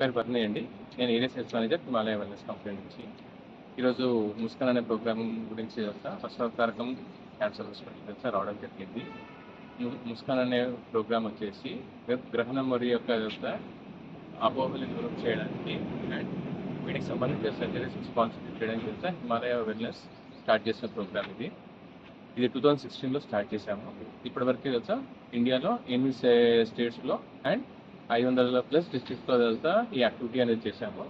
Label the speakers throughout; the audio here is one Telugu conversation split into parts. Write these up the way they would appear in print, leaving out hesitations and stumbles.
Speaker 1: పేరు పర్ణి అండి. నేను area sales manager Himalaya wellness company నుంచి. ఈరోజు ముస్కాన్ అనే ప్రోగ్రామ్ గురించి ఫస్వతారకం క్యాన్సర్ హాస్పిటల్ తెలుసా రావడం జరిగింది. ముస్కాన్ అనే ప్రోగ్రామ్ వచ్చేసి గ్రహణం మరియు యొక్క అపోహలు దూరం చేయడానికి అండ్ వీటికి సంబంధించిన సర్జరీస్ స్పాన్సర్ చేయడానికి తెలుసా హిమాలయ వెల్నెస్ స్టార్ట్ చేసిన ప్రోగ్రామ్ ఇది 2016లో స్టార్ట్ చేశాము. ఇప్పటివరకు తెలుసా ఇండియాలో 8 స్టేట్స్లో అండ్ 500+ డిస్ట్రిక్ట్స్లో తెలుసా ఈ యాక్టివిటీ అనేది చేశాము.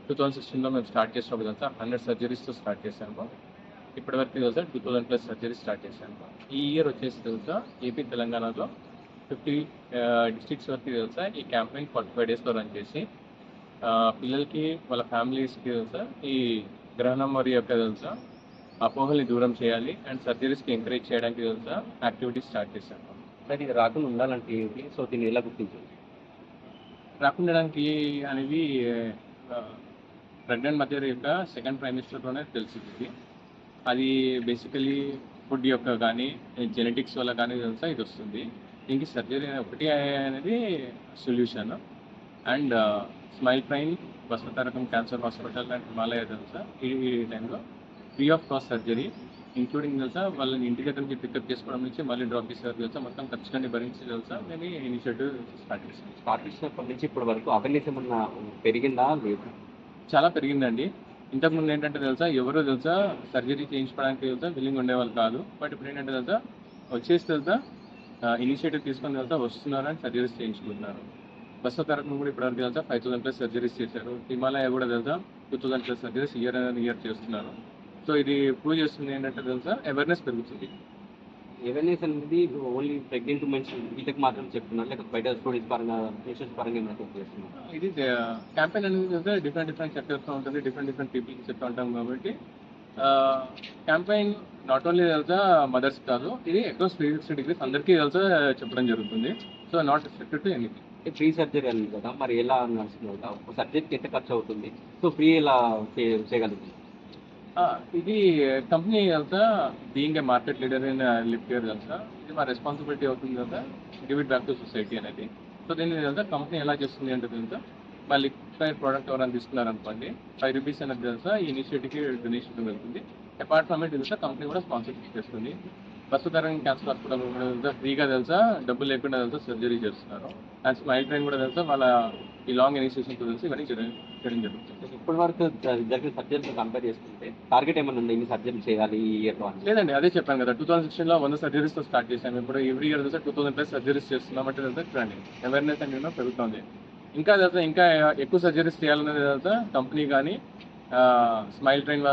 Speaker 1: 2016లో మేము స్టార్ట్ చేసినప్పుడు తెలుసా 100 సర్జరీస్తో స్టార్ట్ చేశాము. ఇప్పటివరకు తెలుసా 2000+ సర్జరీస్ స్టార్ట్ చేశాము. ఈ ఇయర్ వచ్చేసి తెలుసా ఏపీ తెలంగాణలో 50 డిస్ట్రిక్ట్స్ వరకు తెలుసా ఈ క్యాంపెయిన్ 45 డేస్లో రన్ చేసి పిల్లలకి వాళ్ళ ఫ్యామిలీస్కి తెలుసా ఈ గ్రహణం మరియు యొక్క తెలుసా అపోహల్ని దూరం చేయాలి అండ్ సర్జరీస్కి ఎంకరేజ్ చేయడానికి తెలుసా యాక్టివిటీస్ స్టార్ట్ చేశాము.
Speaker 2: సార్ ఇది రాకుండా ఉండాలంటే ఏంటి? సో దీన్ని ఎలా గుర్తించాలి?
Speaker 1: రాకుండడానికి అనేది ప్రెగ్నెంట్ మదర్ యొక్క సెకండ్ ట్రైమిస్టర్లోనే తెలిసింది. అది బేసికలీ ఫుడ్ యొక్క కానీ జెనెటిక్స్ వల్ల కానీ తెలుసా ఇది వస్తుంది. దీనికి సర్జరీ ఒకటి అనేది సొల్యూషన్. అండ్ స్మైల్ ట్రైన్ వసతరకం క్యాన్సర్ హాస్పిటల్ అండ్ హిమాలయ తెలుసా ఈ టైంలో free of cost surgery including తెలుసా వాళ్ళని ఇంటి దగ్గర నుంచి పికప్ చేసుకోవడం నుంచి మళ్ళీ డ్రాప్ చేసేవారు తెలుసా మొత్తం ఖర్చులన్నీ భరించి తెలుసా మేము ఇనిషియేటివ్ స్టార్ట్ చేసాం.
Speaker 2: స్టార్ట్ చేసినప్పటి నుంచి ఇప్పటి వరకు అవేర్నెస్ ఏమన్నా పెరిగిందా లేదు?
Speaker 1: చాలా పెరిగిందండి. ఇంతకుముందు ఏంటంటే తెలుసా ఎవరో తెలుసా సర్జరీ చేయించుకోవడానికి తెలుసా విల్లింగ్ ఉండేవాళ్ళు కాదు. బట్ ఇప్పుడు ఏంటంటే తెలుసా వచ్చేసి తెలుసా ఇనిషియేటివ్ తీసుకొని తెలుసా వస్తున్నారు అని సర్జరీస్ చేయించుకుంటున్నారు. బస్సు తరగతి కూడా ఇప్పటివరకు తెలుసా 5000+ సర్జరీస్ చేశారు. హిమాలయ కూడా తెలుసా 2000+ సర్జరీస్ ఇయర్ చేస్తున్నారు. సో ఇది ప్రూవ్ చేస్తుంది ఏంటంటే తెలుసా అవేర్నెస్ పెరుగుతుంది.
Speaker 2: అవేర్నెస్ అనేది ఓన్లీ ప్రెగ్నెంట్ ఉమెన్స్ వీళ్ళకి మాత్రం చెప్తున్నారు, లేకపోతే బయట స్టూడెంట్స్ పరంగా పేషెంట్స్ పరంగా ఏమైనా చేస్తున్నారు?
Speaker 1: ఇది క్యాంపెయిన్ అనేది తెలుసా డిఫరెంట్ చెప్తూ ఉంటుంది, డిఫరెంట్ పీపుల్కి చెప్తూ ఉంటాం. కాబట్టి క్యాంపెయిన్ నాట్ ఓన్లీ తెలుసా మదర్స్ కాదు, ఇది అక్రాస్ 360 degrees అందరికీ తెలుసా చెప్పడం జరుగుతుంది. So not restricted to anything.
Speaker 2: Free surgery అని కదా, మరి ఎలా నడుస్తుంది? ఒక సర్జరీకి ఎంత ఖర్చు అవుతుంది? సో ఫ్రీ ఎలా చేయగలుగుతుంది?
Speaker 1: ఇది కంపెనీ తెలుసా being a market leader in lip care తెలుసా ఇది మా రెస్పాన్సిబిలిటీ అవుతుంది కదా give it back to society అనేది. సో దీన్ని తెలుసా కంపెనీ ఎలా చేస్తుంది అంటే తెలుసా మా లిప్ కేర్ ప్రోడక్ట్ ఎవరైనా తీసుకున్నారనుకోండి ₹5 అనేది తెలుసా ఈ ఇనిషియేటివ్కి డొనేషన్ వెళ్తుంది. అపార్ట్ ఫ్రమ్ ఇట్ తెలుసా కంపెనీ కూడా స్పాన్సర్షిప్ చేస్తుంది. వసతరం క్యాన్సర్ హాస్పిటల్ కూడా తెలుసా ఫ్రీగా తెలుసా డబ్బులు లేకుండా తెలుసా సర్జరీ చేస్తున్నారు. అండ్ స్మైల్ ట్రైన్ కూడా తెలుసా వాళ్ళ ఈ లాంగ్ ఇనిషియేషన్తో తెలిసి ఇవన్నీ చేయడం జరుగుతుంది.
Speaker 2: ఇప్పటి వరకు జరిగిన సర్జరీతో కంపేర్ చేసుకుంటే టార్గెట్ ఏమైనా ఉంది? ఇన్ని సర్జరీ చేయాలి ఈ ఇయర్లో?
Speaker 1: లేదండి, అదే చెప్పాను కదా 2016లో 100 సర్జరీస్తో స్టార్ట్ చేశాము. ఇప్పుడు ఎవ్రీ ఇయర్ తెలుసా 2000+ సర్జరీస్ చేస్తున్నాం. అంటే తెలుసా చూడండి అవేర్నెస్ అనేది పెరుగుతుంది. ఇంకా తెలుసా ఇంకా ఎక్కువ సర్జరీస్ చేయాలనేది తెలుసా కంపెనీ కానీ స్మైల్ ట్రైన్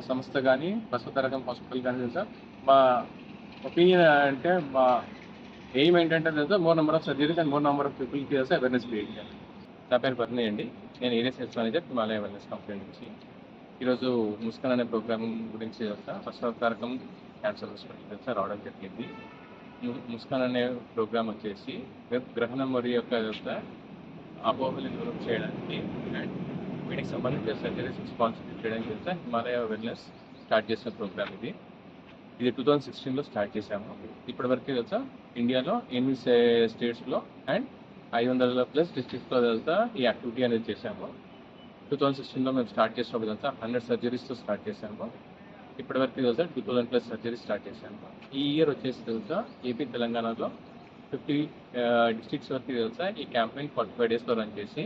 Speaker 1: సంస్థ కానీ వసతరకం హాస్పిటల్ కానీ తెలుసా మా ఒపీనియన్ అంటే మా ఎయిమ్ ఏంటంటే తెలుసా more number of surgeries and more number of పీపుల్కి తెలుసా అవేర్నెస్ క్రియేట్ చేయాలి. నా పేరు పర్ణి అండి. నేను area sales manager Himalaya wellness company నుంచి. ఈరోజు ముస్కాన్ అనే ప్రోగ్రామ్ గురించి తెలుసా ఫస్వతారకం క్యాన్సర్ హాస్పిటల్ తెలుసా రావడం జరిగింది. ముస్కాన్ అనే ప్రోగ్రామ్ వచ్చేసి గ్రహణం మరియు యొక్క తెలుసా అపోహలు దూరం చేయడానికి అండ్ వీటికి సంబంధించిన సర్జరీస్ స్పాన్సర్ చేయడానికి తెలుసా హిమాలయ వెల్నెస్ స్టార్ట్ చేసిన ప్రోగ్రామ్ ఇది 2016లో స్టార్ట్ చేశాము. ఇప్పటివరకు తెలుసా ఇండియాలో 8 స్టేట్స్లో అండ్ 500+ డిస్ట్రిక్ట్స్లో తెలుసా ఈ యాక్టివిటీ అనేది చేశాము. 2016లో మేము స్టార్ట్ చేసినప్పుడు తెలుసా 100 సర్జరీస్తో స్టార్ట్ చేశాము. ఇప్పటివరకు తెలుసా 2000+ సర్జరీస్ స్టార్ట్ చేశాము. ఈ ఇయర్ వచ్చేసి తెలుసా ఏపీ తెలంగాణలో 50 డిస్ట్రిక్ట్స్ వరకు తెలుసా ఈ క్యాంపెయిన్ 45 డేస్లో రన్ చేసి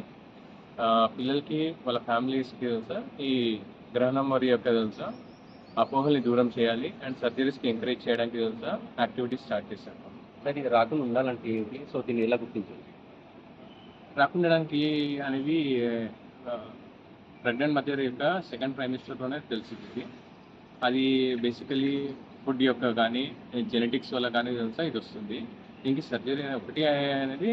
Speaker 1: పిల్లలకి వాళ్ళ ఫ్యామిలీస్కి తెలుసా ఈ గ్రహణం మరియు యొక్క తెలుసా అపోహల్ని దూరం చేయాలి అండ్ సర్జరీస్కి ఎంకరేజ్ చేయడానికి తెలుసా యాక్టివిటీస్ స్టార్ట్ చేశాము.
Speaker 2: సార్ ఇది రాకుండా ఉండాలంటే ఏంటి? సో దీన్ని ఎలా గుర్తించాలి?
Speaker 1: రాకుండడానికి అనేది ప్రెగ్నెంట్ మదర్ యొక్క సెకండ్ ట్రైమిస్టర్లోనే తెలిసింది. అది బేసికలీ ఫుడ్ యొక్క కానీ జెనెటిక్స్ వల్ల కానీ తెలుసా ఇది వస్తుంది. దీనికి సర్జరీ ఒకటి అనేది